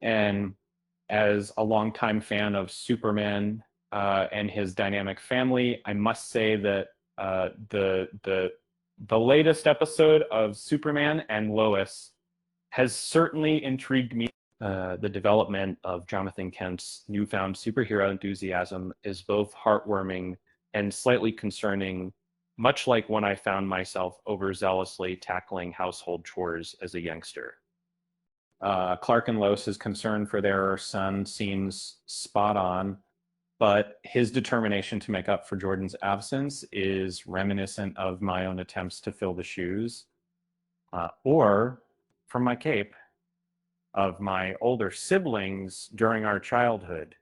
And as a longtime fan of Superman and his dynamic family, I must say that the latest episode of Superman and Lois has certainly intrigued me. The development of Jonathan Kent's newfound superhero enthusiasm is both heartwarming and slightly concerning, much like when I found myself overzealously tackling household chores as a youngster. Clark and Lois's concern for their son seems spot on, but his determination to make up for Jordan's absence is reminiscent of my own attempts to fill the shoes, or from my cape, of my older siblings during our childhood.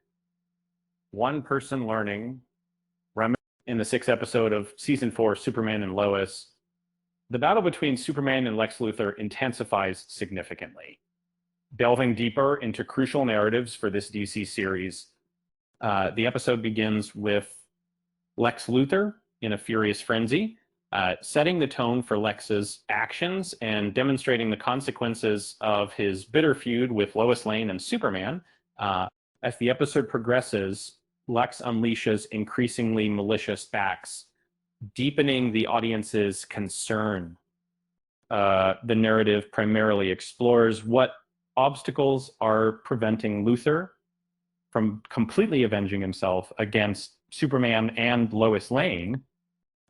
One person learning, in the sixth episode of season 4, Superman and Lois, the battle between Superman and Lex Luthor intensifies significantly. Delving deeper into crucial narratives for this DC series, the episode begins with Lex Luthor in a furious frenzy, setting the tone for Lex's actions and demonstrating the consequences of his bitter feud with Lois Lane and Superman. As the episode progresses, Lex unleashes increasingly malicious backs, deepening the audience's concern. The narrative primarily explores what obstacles are preventing Luthor from completely avenging himself against Superman and Lois Lane.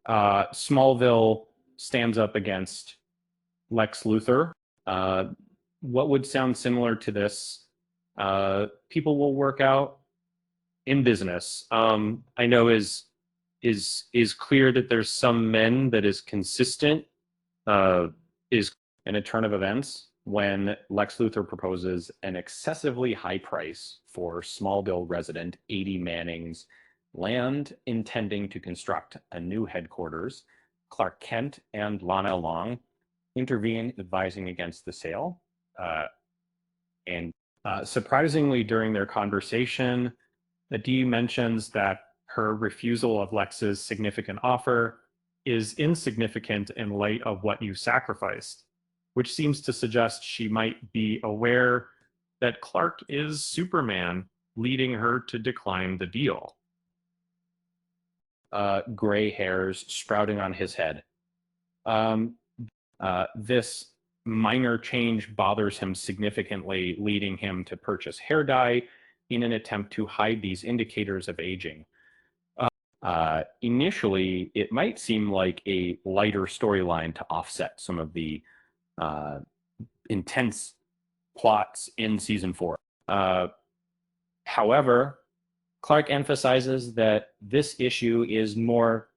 Smallville stands up against Lex Luthor. What would sound similar to this? People will work out in business. I know is clear that there's some men that is consistent. Is in a turn of events when Lex Luthor proposes an excessively high price for Smallville resident 80 Manning's land, intending to construct a new headquarters. Clark Kent and Lana Long intervene, advising against the sale. And surprisingly, during their conversation, the Dee mentions that her refusal of Lex's significant offer is insignificant in light of what you sacrificed, which seems to suggest she might be aware that Clark is Superman, leading her to decline the deal. Gray hairs sprouting on his head. This minor change bothers him significantly, leading him to purchase hair dye in an attempt to hide these indicators of aging. Initially, it might seem like a lighter storyline to offset some of the intense plots in season 4. However, Clark emphasizes that this issue is more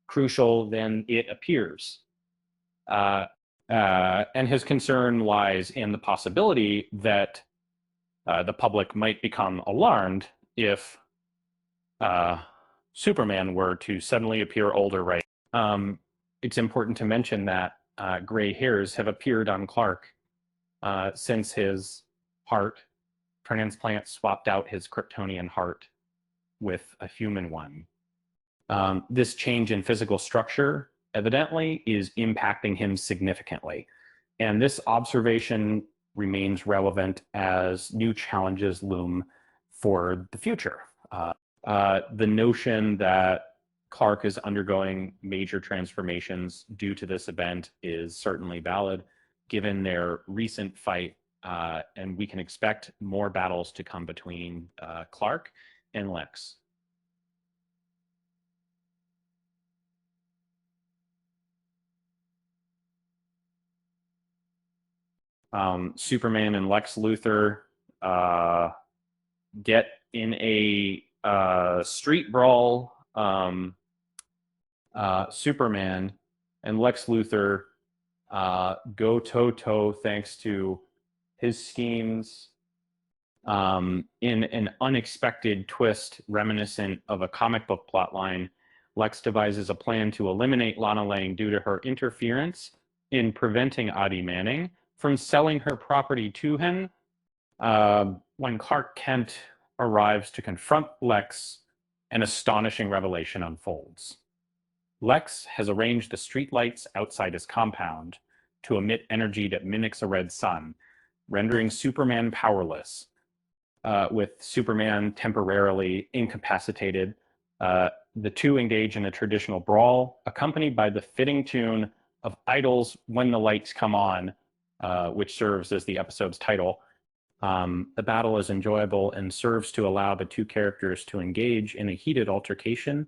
crucial than it appears. And his concern lies in the possibility that the public might become alarmed if Superman were to suddenly appear older, right? It's important to mention that gray hairs have appeared on Clark since his heart transplant swapped out his Kryptonian heart with a human one. This change in physical structure evidently is impacting him significantly. And this observation remains relevant as new challenges loom for the future. The notion that Clark is undergoing major transformations due to this event is certainly valid, given their recent fight, and we can expect more battles to come between Clark and Lex. Superman and Lex Luthor get in a street brawl. Superman and Lex Luthor go toe-to-toe thanks to his schemes. In an unexpected twist reminiscent of a comic book plotline, Lex devises a plan to eliminate Lana Lang due to her interference in preventing Addie Manning from selling her property to him. When Clark Kent arrives to confront Lex, an astonishing revelation unfolds. Lex has arranged the streetlights outside his compound to emit energy that mimics a red sun, rendering Superman powerless, with Superman temporarily incapacitated. The two engage in a traditional brawl, accompanied by the fitting tune of Idles When the Lights Come On, which serves as the episode's title. The battle is enjoyable and serves to allow the two characters to engage in a heated altercation,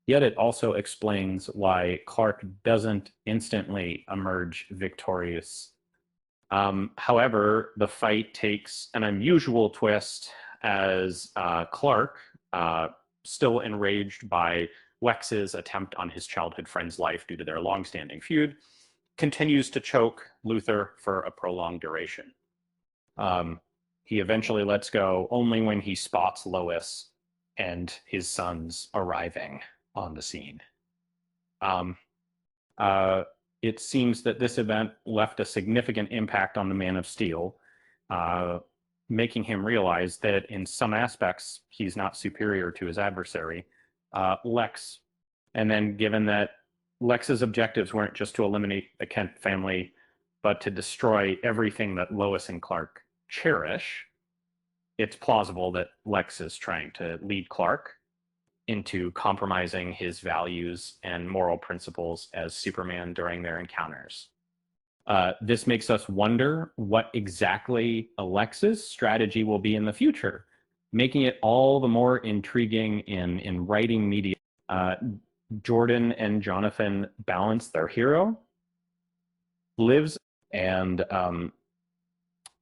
yet it also explains why Clark doesn't instantly emerge victorious. However, the fight takes an unusual twist as Clark, still enraged by Lex's attempt on his childhood friend's life due to their long-standing feud, continues to choke Luthor for a prolonged duration. He eventually lets go only when he spots Lois and his sons arriving on the scene. It seems that this event left a significant impact on the Man of Steel, making him realize that in some aspects he's not superior to his adversary, Lex. And then given that Lex's objectives weren't just to eliminate the Kent family, but to destroy everything that Lois and Clark cherish, it's plausible that Lex is trying to lead Clark into compromising his values and moral principles as Superman during their encounters. This makes us wonder what exactly Alex's strategy will be in the future, making it all the more intriguing in writing media. Jordan and Jonathan balance their hero, lives, and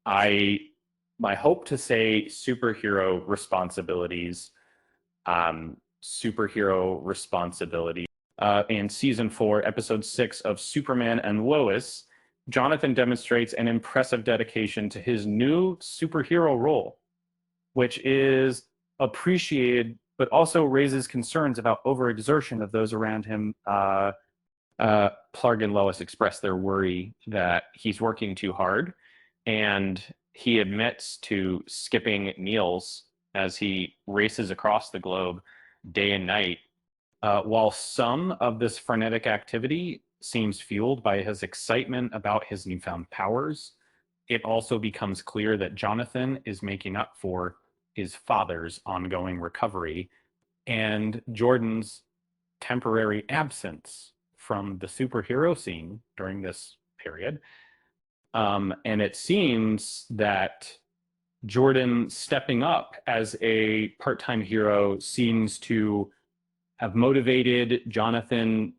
I hope to say superhero responsibilities. In season 4, episode 6 of Superman and Lois, Jonathan demonstrates an impressive dedication to his new superhero role, which is appreciated, but also raises concerns about overexertion of those around him. Clark and Lois express their worry that he's working too hard, and he admits to skipping meals as he races across the globe day and night. While some of this frenetic activity seems fueled by his excitement about his newfound powers, it also becomes clear that Jonathan is making up for his father's ongoing recovery and Jordan's temporary absence from the superhero scene during this period. And it seems that Jordan stepping up as a part-time hero seems to have motivated Jonathan,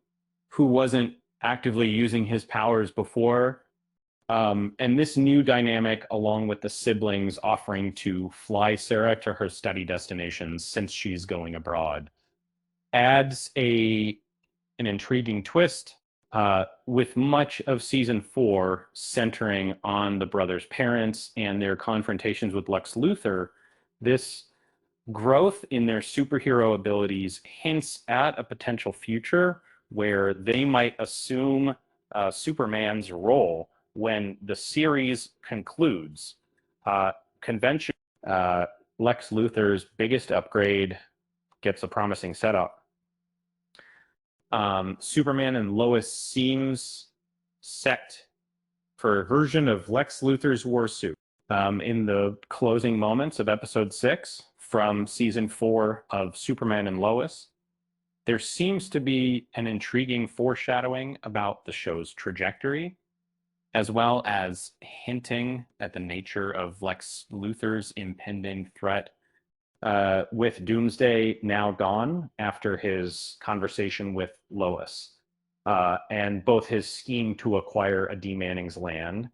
who wasn't actively using his powers before. And this new dynamic, along with the siblings offering to fly Sarah to her study destinations since she's going abroad, adds an intriguing twist, with much of season 4 centering on the brothers' parents and their confrontations with Lex Luthor. This growth in their superhero abilities hints at a potential future where they might assume Superman's role when the series concludes. Convention, Lex Luthor's biggest upgrade gets a promising setup. Superman and Lois seems set for a version of Lex Luthor's war suit. In the closing moments of episode 6 from season 4 of Superman and Lois, there seems to be an intriguing foreshadowing about the show's trajectory, as well as hinting at the nature of Lex Luthor's impending threat, with Doomsday now gone after his conversation with Lois, and both his scheme to acquire a D. Manning's land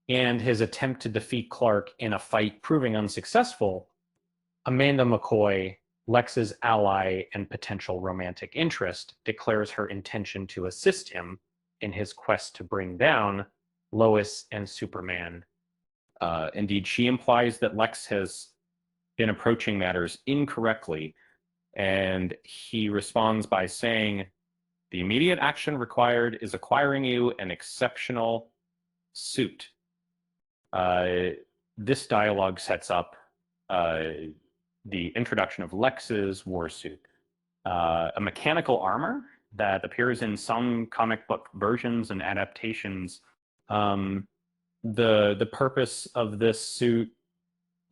and his attempt to defeat Clark in a fight proving unsuccessful. Amanda McCoy, Lex's ally and potential romantic interest, declares her intention to assist him in his quest to bring down Lois and Superman. Indeed, she implies that Lex has been approaching matters incorrectly, and he responds by saying, "The immediate action required is acquiring you an exceptional suit." This dialogue sets up the introduction of Lex's war suit, a mechanical armor that appears in some comic book versions and adaptations. The purpose of this suit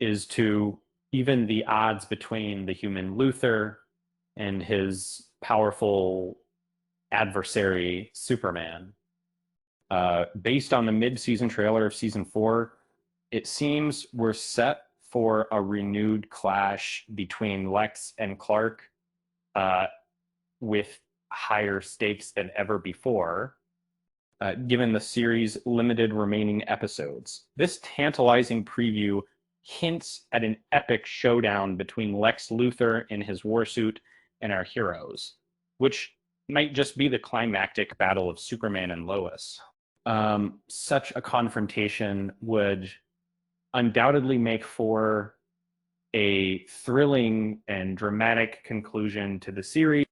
is to even the odds between the human Luthor and his powerful adversary, Superman. Based on the mid-season trailer of season 4, it seems we're set for a renewed clash between Lex and Clark, uh, with higher stakes than ever before, given the series' limited remaining episodes. This tantalizing preview hints at an epic showdown between Lex Luthor in his warsuit and our heroes, which might just be the climactic battle of Superman and Lois. Such a confrontation would undoubtedly make for a thrilling and dramatic conclusion to the series.